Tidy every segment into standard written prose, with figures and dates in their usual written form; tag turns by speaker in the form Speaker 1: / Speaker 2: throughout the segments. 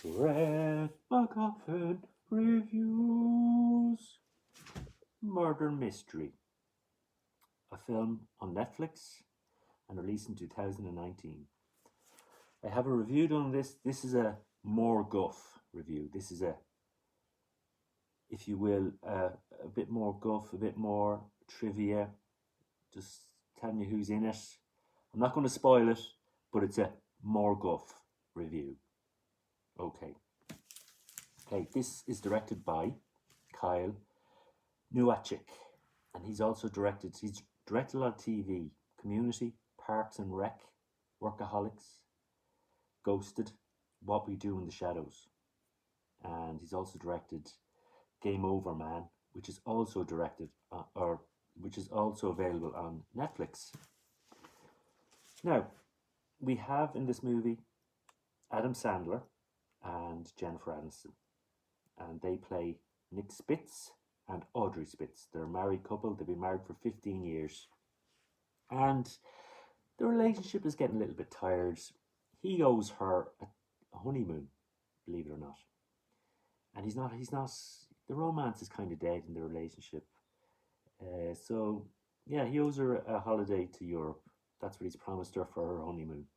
Speaker 1: Red MacGuffin Reviews. Murder Mystery, a film on Netflix and released in 2019. I have a review done this. This is a more Guff review. This is a, if you will, a bit more Guff, a bit more trivia, just telling you who's in it. I'm not going to spoil it, but it's a more Guff review. Okay. Okay, this is directed by Kyle Newachik, and he's directed a lot of TV, Community, Parks and Rec, Workaholics, Ghosted, What We Do in the Shadows, and he's also directed Game Over Man, which is also which is also available on Netflix. Now, we have in this movie Adam Sandler and Jennifer Aniston, and they play Nick Spitz and Audrey Spitz. They're a married couple. They've been married for 15 years. And the relationship is getting a little bit tired. He owes her a honeymoon, believe it or not. And he's not, the romance is kind of dead in the relationship. So, yeah, he owes her a holiday to Europe. That's what he's promised her for her honeymoon.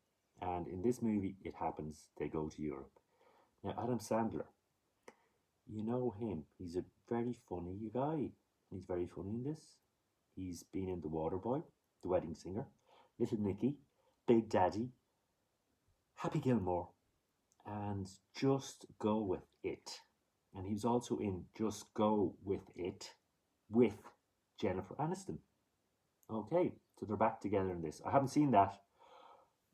Speaker 1: And in this movie, it happens, they go to Europe. Now, Adam Sandler, you know him. He's a very funny guy. He's very funny in this. He's been in The Waterboy, The Wedding Singer, Little Nicky, Big Daddy, Happy Gilmore, and Just Go With It. And he was also in Just Go With It with Jennifer Aniston. Okay, so they're back together in this. I haven't seen that,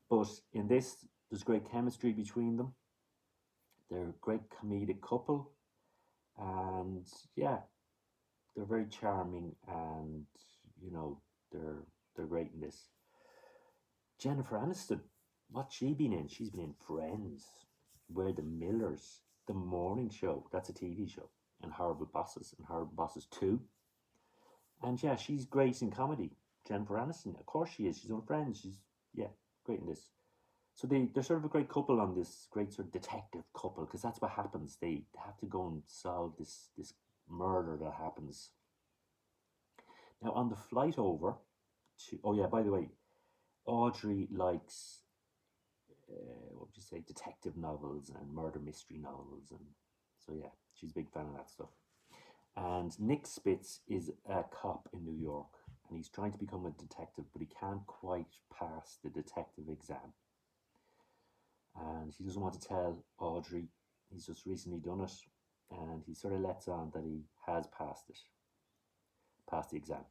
Speaker 1: but in this, there's great chemistry between them. They're a great comedic couple. And yeah, they're very charming, and you know, they're great in this. Jennifer Aniston, what's she been in? She's been in Friends, We're the Millers, The Morning Show, that's a TV show, and Horrible Bosses, and Horrible Bosses 2. And yeah, she's great in comedy. Jennifer Aniston, of course she is. She's on Friends. She's, yeah, great in this. So they're sort of a great couple on this, great sort of detective couple, because that's what happens. They have to go and solve this murder that happens. Now, on the flight over to, oh yeah, by the way, Audrey likes, what would you say, detective novels and murder mystery novels. And so yeah, she's a big fan of that stuff. And Nick Spitz is a cop in New York, and he's trying to become a detective, but he can't quite pass the detective exam. And he doesn't want to tell Audrey. He's just recently done it, and he sort of lets on that he has passed the exam.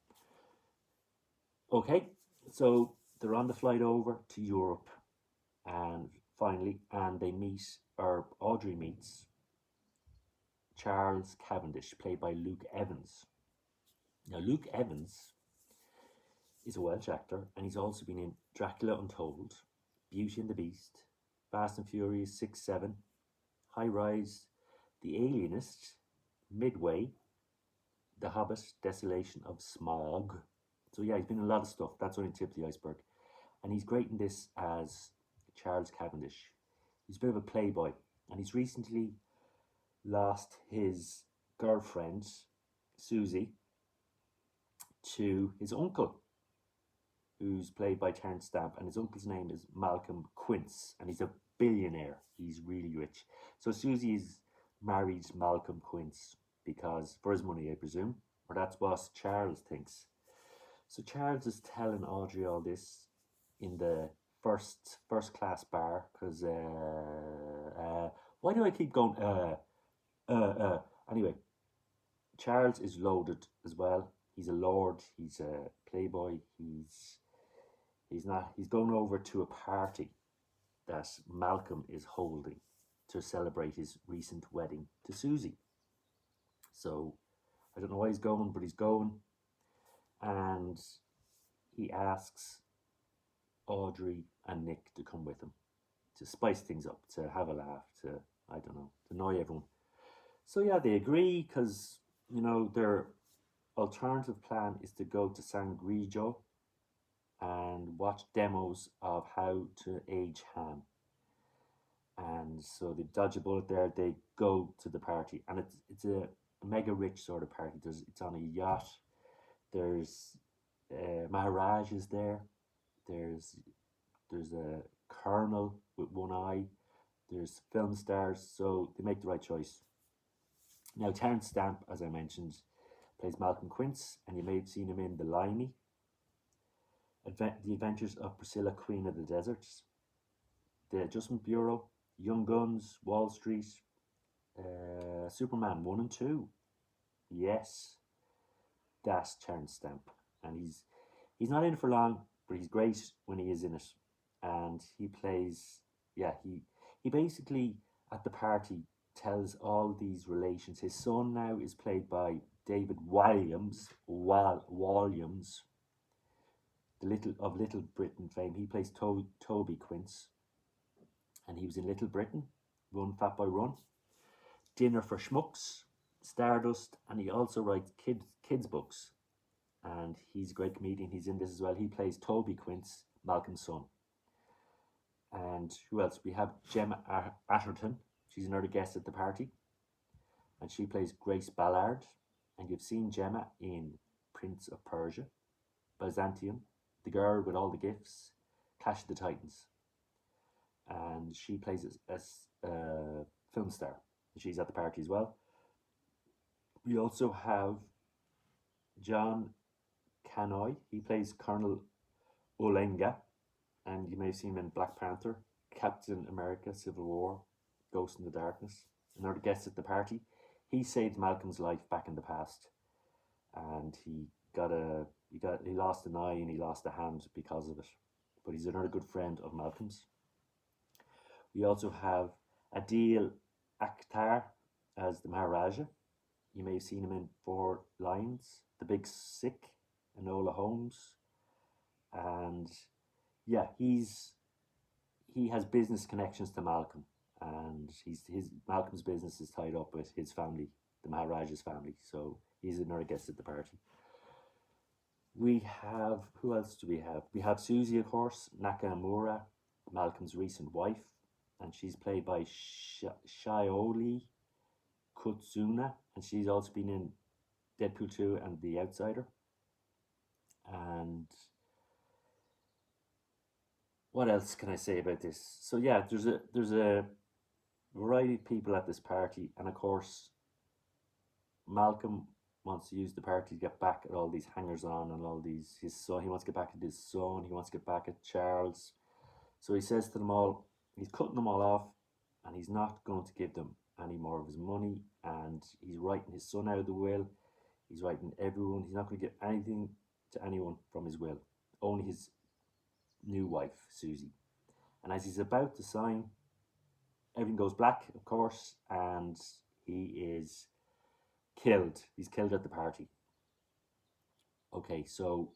Speaker 1: Okay, so they're on the flight over to Europe, and finally, and they meet, or Audrey meets Charles Cavendish, played by Luke Evans. Now, Luke Evans is a Welsh actor, and he's also been in Dracula Untold, Beauty and the Beast, Fast and Furious 6, 7, High Rise, The Alienist, Midway, The Hobbit, Desolation of Smog. So yeah, he's been in a lot of stuff. That's only the tip of the iceberg. And he's great in this as Charles Cavendish. He's a bit of a playboy, and he's recently lost his girlfriend, Susie, to his uncle, who's played by Terence Stamp, and his uncle's name is Malcolm Quince, and he's a billionaire. He's really rich. So Susie's married Malcolm Quince because, for his money, I presume, or that's what Charles thinks. So Charles is telling Audrey all this in the first class bar, because why do I keep going anyway, Charles is loaded as well. He's a lord, he's a playboy, he's going over to a party that Malcolm is holding to celebrate his recent wedding to Susie. So I don't know why he's going, but he's going, and he asks Audrey and Nick to come with him to spice things up, to have a laugh, to, I don't know, to annoy everyone. So yeah, they agree, because, you know, their alternative plan is to go to San Grigio and watch demos of how to age ham. and so they dodge a bullet there. They go to the party, and it's a mega rich sort of party. It's on a yacht. There's Maharaj is there. There's there's a colonel with one eye. There's film stars, so they make the right choice. Now Terence Stamp, as I mentioned, plays Malcolm Quince, and you may have seen him in The Limey, The Adventures of Priscilla, Queen of the Deserts, The Adjustment Bureau, Young Guns, Wall Street, Superman 1 and 2. Yes, that's Terence Stamp. And he's not in it for long, but he's great when he is in it. And he plays, yeah, he basically at the party tells all these relations. His son now is played by David Walliams, the Little Britain fame. He plays Toby Quince, and he was in Little Britain, Run Fat Boy Run, Dinner for Schmucks, Stardust, and he also writes kids books. And he's a great comedian. He's in this as well. He plays Toby Quince, Malcolm's son. And who else? We have Gemma Atherton. She's another guest at the party, and she plays Grace Ballard. And you've seen Gemma in Prince of Persia, Byzantium, The Girl with All the Gifts, Clash of the Titans, and she plays as a film star. She's at the party as well. We also have John Canoy. He plays Colonel Olenga, and you may have seen him in Black Panther, Captain America, Civil War, Ghost in the Darkness. Another guest at the party. He saved Malcolm's life back in the past, and he lost an eye and he lost a hand because of it. But he's another good friend of Malcolm's. We also have Adil Akhtar as the Maharaja. You may have seen him in Four Lions, The Big Sick, Enola Holmes, and yeah, he has business connections to Malcolm, and Malcolm's business is tied up with his family, the Maharaja's family. So he's another guest at the party. We have, who else do we have? We have Susie, of course, Nakamura, Malcolm's recent wife, and she's played by Shioli Kutsuna, and she's also been in Deadpool 2 and The Outsider. And what else can I say about this? So yeah, there's a variety of people at this party, and of course Malcolm wants to use the party to get back at all these hangers-on and all these his son. He wants to get back at his son. He wants to get back at Charles. So he says to them all, he's cutting them all off, and he's not going to give them any more of his money. And he's writing his son out of the will. He's writing everyone. He's not going to give anything to anyone from his will. Only his new wife, Susie. And as he's about to sign, everything goes black, of course, and he is killed. He's killed at the party. Okay, so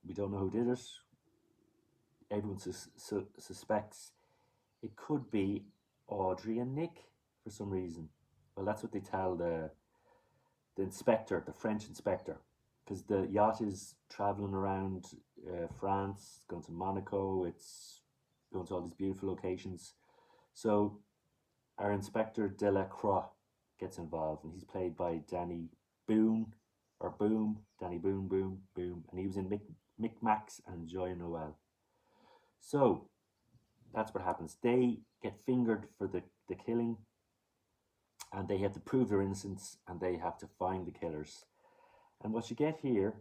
Speaker 1: we don't know who did it. Everyone suspects it could be Audrey and Nick for some reason. Well, that's what they tell the inspector, the French inspector, because the yacht is traveling around France, going to Monaco. It's going to all these beautiful locations. So our Inspector Delacroix gets involved, and he's played by Danny Boone, Danny Boone, and he was in Micmacs and Joy Noel. So that's what happens. They get fingered for the killing, and they have to prove their innocence, and they have to find the killers. And what you get here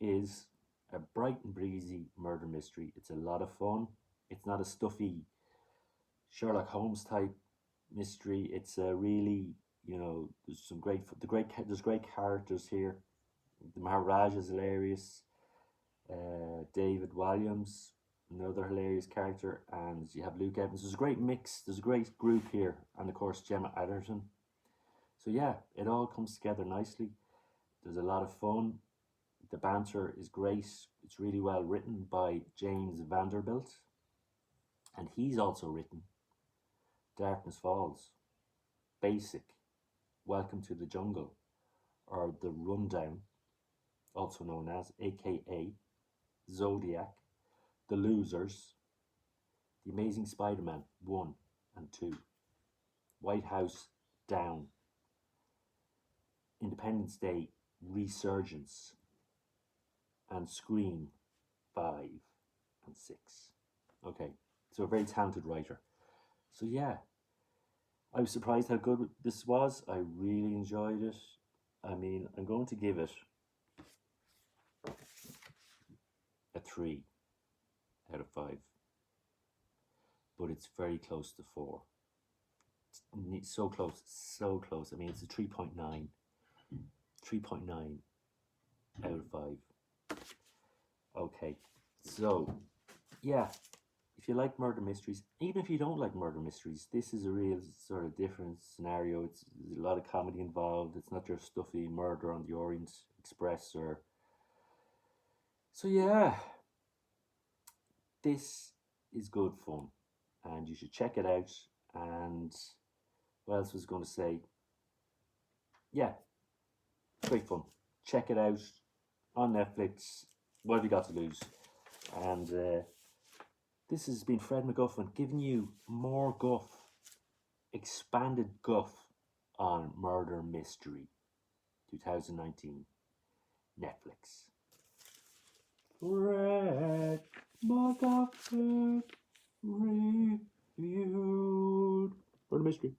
Speaker 1: is a bright and breezy murder mystery. It's a lot of fun. It's not a stuffy Sherlock Holmes type mystery. It's a really, there's great characters here. The Maharaj is hilarious. David Williams, another hilarious character, and you have Luke Evans. There's a great mix. There's a great group here, and of course Gemma Atherton. So yeah, it all comes together nicely. There's a lot of fun. The banter is great. It's really well written by James Vanderbilt, and he's also written Darkness Falls, Basic, Welcome to the Jungle, or The Rundown, also known as, aka Zodiac, The Losers, The Amazing Spider-Man 1 and 2, White House Down, Independence Day Resurgence, and Scream 5 and 6. Okay, so a very talented writer. So yeah, I was surprised how good this was. I really enjoyed it. I mean, I'm going to give it a 3 out of 5. But it's very close to 4. It's so close, so close. I mean, it's a 3.9. 3.9 out of 5. Okay, so yeah, if you like murder mysteries, even if you don't like murder mysteries, this is a real sort of different scenario. There's a lot of comedy involved. It's not your stuffy Murder on the Orient Express or... So yeah, this is good fun and you should check it out. And what else was I going to say? Yeah, great fun. Check it out on Netflix. What have you got to lose? And this has been Fred MacGuffin giving you more Guff, expanded Guff on Murder Mystery 2019, Netflix. Fred MacGuffin reviewed Murder Mystery.